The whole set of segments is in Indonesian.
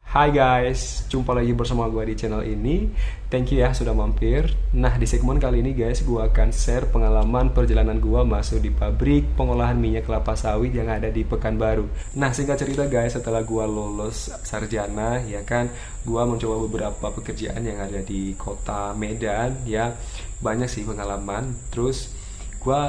Hai guys, jumpa lagi bersama gue di channel ini. Thank you ya sudah mampir. Nah, di segmen kali ini guys, gue akan share pengalaman perjalanan gue masuk di pabrik pengolahan minyak kelapa sawit yang ada di Pekanbaru. Nah, singkat cerita guys, setelah gue lulus sarjana, ya kan, gue mencoba beberapa pekerjaan yang ada di kota Medan, ya. Banyak sih pengalaman. Terus gue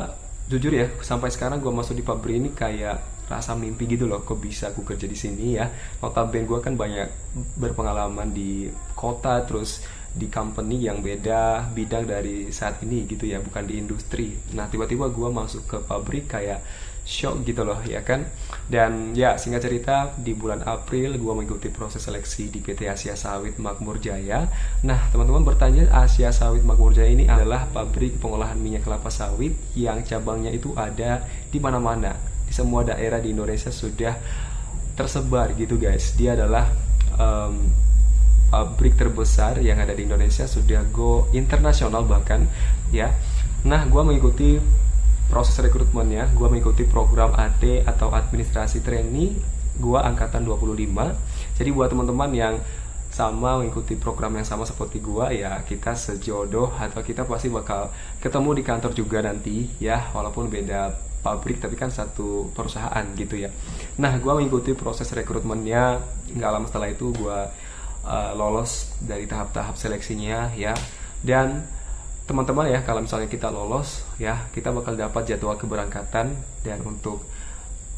jujur ya, sampai sekarang gue masuk di pabrik ini kayak rasa mimpi gitu loh, kok bisa aku kerja di sini ya. Notabene gue kan banyak berpengalaman di kota, terus di company yang beda bidang dari saat ini gitu ya, bukan di industri. Nah, tiba-tiba gue masuk ke pabrik kayak shock gitu loh ya kan. Dan ya, singkat cerita, di bulan April gue mengikuti proses seleksi di PT Asia Sawit Makmur Jaya. Nah, teman-teman bertanya, Asia Sawit Makmur Jaya ini adalah pabrik pengolahan minyak kelapa sawit yang cabangnya itu ada di mana-mana, di semua daerah di Indonesia sudah tersebar gitu guys. Dia adalah pabrik terbesar yang ada di Indonesia, sudah go internasional bahkan ya. Nah, gue mengikuti proses rekrutmennya, gue mengikuti program AT atau administrasi trainee, gue angkatan 25. Jadi buat teman-teman yang sama mengikuti program yang sama seperti gua, ya kita sejodoh atau kita pasti bakal ketemu di kantor juga nanti ya, walaupun beda pabrik tapi kan satu perusahaan gitu ya. Nah, gua mengikuti proses rekrutmennya, nggak lama setelah itu gua lolos dari tahap-tahap seleksinya ya. Dan teman-teman ya, kalau misalnya kita lolos ya, kita bakal dapat jadwal keberangkatan, dan untuk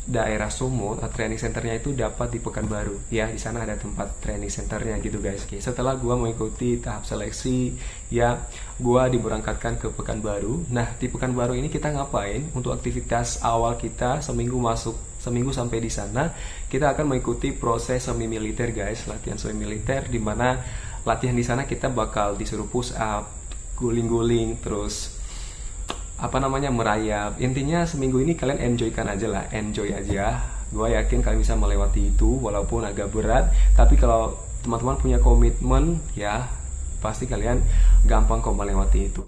daerah Sumut, training centernya itu dapat di Pekanbaru ya. Di sana ada tempat training centernya gitu guys. Oke, setelah gua mengikuti tahap seleksi ya, gua diberangkatkan ke Pekanbaru. Nah, di Pekanbaru ini kita ngapain? Untuk aktivitas awal kita seminggu sampai di sana, kita akan mengikuti proses semi militer guys, latihan semi militer, di mana latihan di sana kita bakal disuruh push up, guling-guling, terus merayap. Intinya seminggu ini kalian enjoykan aja lah, enjoy aja. Gue yakin kalian bisa melewati itu walaupun agak berat, tapi kalau teman-teman punya komitmen ya, pasti kalian gampang kok melewati itu.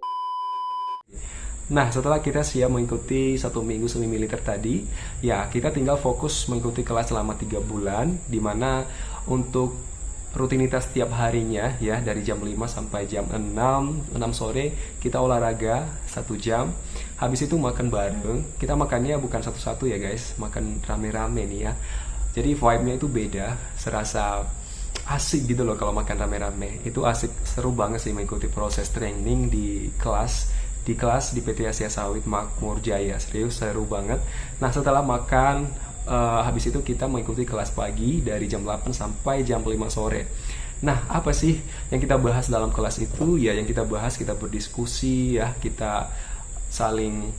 Nah, setelah kita siap mengikuti 1 minggu semi militer tadi, ya kita tinggal fokus mengikuti kelas selama 3 bulan, dimana untuk rutinitas setiap harinya ya, dari jam 5 sampai jam 6 sore kita olahraga 1 jam. Habis itu makan bareng. Kita makannya bukan satu-satu ya guys, makan rame-rame nih ya. Jadi vibe-nya itu beda, serasa asik gitu loh kalau makan rame-rame. Itu asik, seru banget sih mengikuti proses training di kelas di PT Asia Sawit Makmur Jaya. Serius seru banget. Nah, setelah makan, habis itu kita mengikuti kelas pagi dari jam 8 sampai jam 5 sore. Nah, apa sih yang kita bahas dalam kelas itu? Ya, yang kita bahas, kita berdiskusi ya, kita saling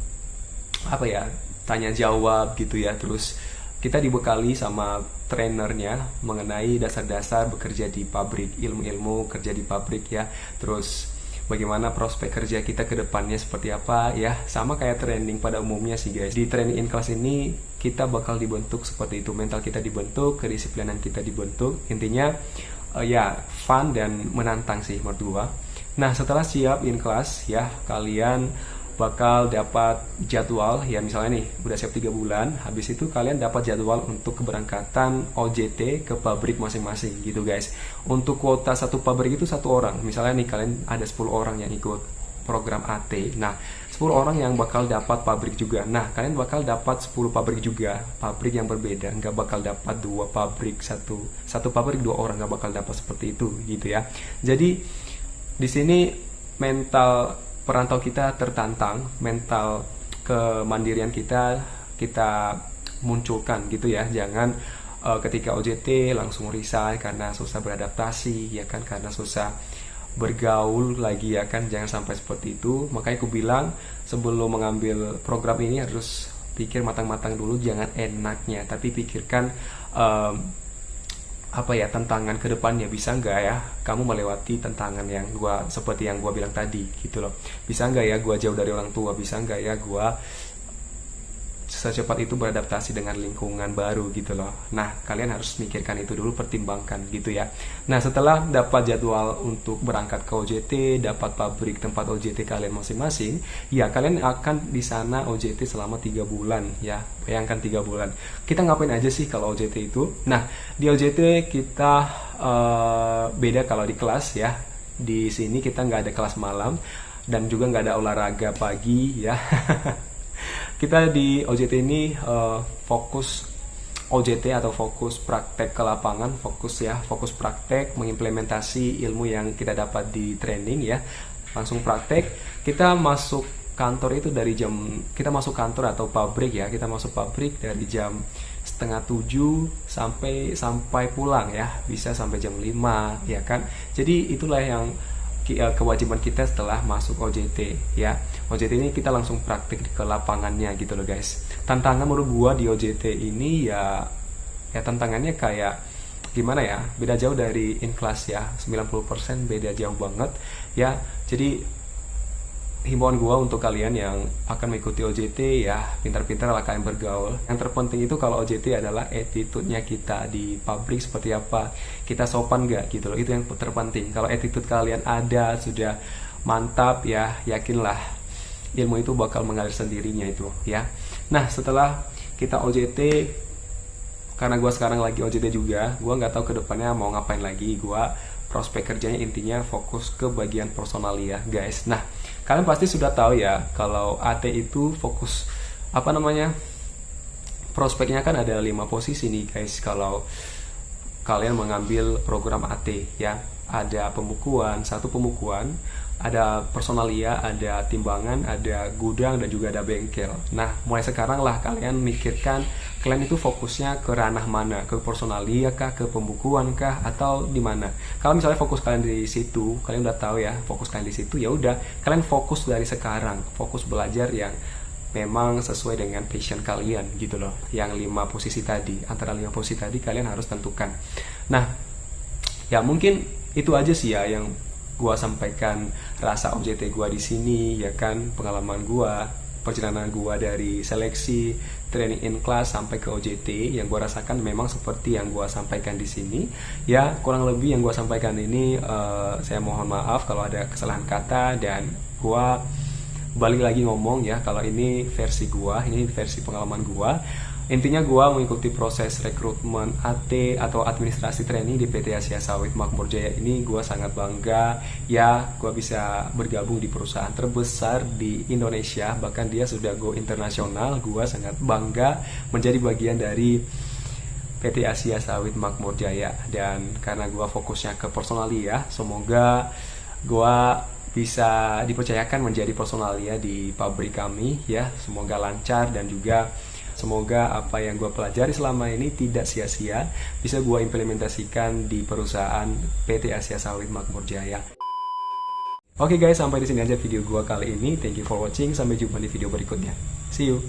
tanya jawab gitu ya. Terus kita dibekali sama trainernya mengenai dasar-dasar bekerja di pabrik, ilmu-ilmu kerja di pabrik ya. Terus bagaimana prospek kerja kita ke depannya seperti apa ya, sama kayak training pada umumnya sih guys. Di training in class ini kita bakal dibentuk seperti itu, mental kita dibentuk, kedisiplinan kita dibentuk. Intinya ya fun dan menantang sih menurut gua. Nah, setelah siap in class ya, kalian bakal dapat jadwal ya. Misalnya nih udah siap 3 bulan, habis itu kalian dapat jadwal untuk keberangkatan OJT ke pabrik masing-masing gitu guys. Untuk kuota satu pabrik itu 1 orang. Misalnya nih kalian ada 10 orang yang ikut program AT, nah 10 orang yang bakal dapat pabrik juga. Nah, kalian bakal dapat 10 pabrik juga, pabrik yang berbeda. Nggak bakal dapat 2 pabrik, satu pabrik 2 orang, nggak bakal dapat seperti itu gitu ya. Jadi di sini mental perantau kita tertantang, mental kemandirian kita munculkan gitu ya. Jangan ketika OJT langsung resign karena susah beradaptasi ya kan, karena susah bergaul lagi ya kan. Jangan sampai seperti itu. Makanya aku bilang, sebelum mengambil program ini harus pikir matang-matang dulu. Jangan enaknya, tapi pikirkan tantangan ke depannya. Bisa nggak ya kamu melewati tantangan yang seperti yang gua bilang tadi gitu loh. Bisa nggak ya gua jauh dari orang tua, bisa nggak ya gua secepat itu beradaptasi dengan lingkungan baru gitu loh. Nah, kalian harus mikirkan itu dulu, pertimbangkan gitu ya. Nah, setelah dapat jadwal untuk berangkat ke OJT, dapat pabrik tempat OJT kalian masing-masing, ya kalian akan di sana OJT selama 3 bulan ya. Bayangkan 3 bulan. Kita ngapain aja sih kalau OJT itu? Nah, di OJT kita beda kalau di kelas ya. Di sini kita nggak ada kelas malam dan juga nggak ada olahraga pagi ya. Kita di OJT ini fokus OJT atau fokus praktek ke lapangan, fokus praktek mengimplementasi ilmu yang kita dapat di training ya. Langsung praktek. Kita masuk kantor itu kita masuk kantor atau pabrik ya. Kita masuk pabrik dari jam 6:30 sampai pulang ya. Bisa sampai jam 5 ya kan. Jadi itulah yang kewajiban kita setelah masuk OJT ya. OJT ini kita langsung praktik ke lapangannya gitu loh guys. Tantangan menurut gua di OJT ini ya tantangannya kayak gimana ya, beda jauh dari in class ya, 90% beda jauh banget ya. Jadi himbauan gua untuk kalian yang akan mengikuti OJT ya, pintar-pintar lah kalian bergaul. Yang terpenting itu kalau OJT adalah attitude-nya kita di pabrik seperti apa, kita sopan gak gitu loh, itu yang terpenting. Kalau attitude kalian ada, sudah mantap ya, yakinlah ilmu itu bakal mengalir sendirinya itu ya. Nah setelah kita OJT, karena gua sekarang lagi OJT juga, gua nggak tahu kedepannya mau ngapain lagi. Gua prospek kerjanya intinya fokus ke bagian personalia guys. Nah kalian pasti sudah tahu ya kalau AT itu fokus prospeknya kan ada 5 posisi nih guys kalau kalian mengambil program AT ya. Ada pembukuan, 1 pembukuan, ada personalia, ada timbangan, ada gudang, dan juga ada bengkel. Nah mulai sekarang lah kalian mikirkan kalian itu fokusnya ke ranah mana, ke personalia kah, ke pembukuan kah, atau di mana. Kalau misalnya fokus kalian di situ, kalian udah tahu ya fokus kalian di situ, ya udah kalian fokus dari sekarang, fokus belajar yang memang sesuai dengan passion kalian gitu loh. Yang 5 posisi tadi, antara 5 posisi tadi kalian harus tentukan. Nah ya mungkin itu aja sih ya yang gua sampaikan, rasa OJT gua di sini ya kan, pengalaman gua, perjalanan gua dari seleksi training in class sampai ke OJT yang gua rasakan memang seperti yang gua sampaikan di sini ya. Kurang lebih yang gua sampaikan ini saya mohon maaf kalau ada kesalahan kata, dan gua balik lagi ngomong ya, kalau ini versi gua, ini versi pengalaman gua. Intinya gue mengikuti proses rekrutmen AT atau administrasi training di PT Asia Sawit Makmur Jaya ini. Gue sangat bangga ya, gue bisa bergabung di perusahaan terbesar di Indonesia, bahkan dia sudah go internasional. Gue sangat bangga menjadi bagian dari PT Asia Sawit Makmur Jaya, dan karena gue fokusnya ke personalia, semoga gue bisa dipercayakan menjadi personalia di pabrik kami ya. Semoga lancar, dan juga semoga apa yang gue pelajari selama ini tidak sia-sia, bisa gue implementasikan di perusahaan PT Asia Sawit Makmur Jaya. Oke guys, sampai di sini aja video gue kali ini. Thank you for watching, sampai jumpa di video berikutnya. See you.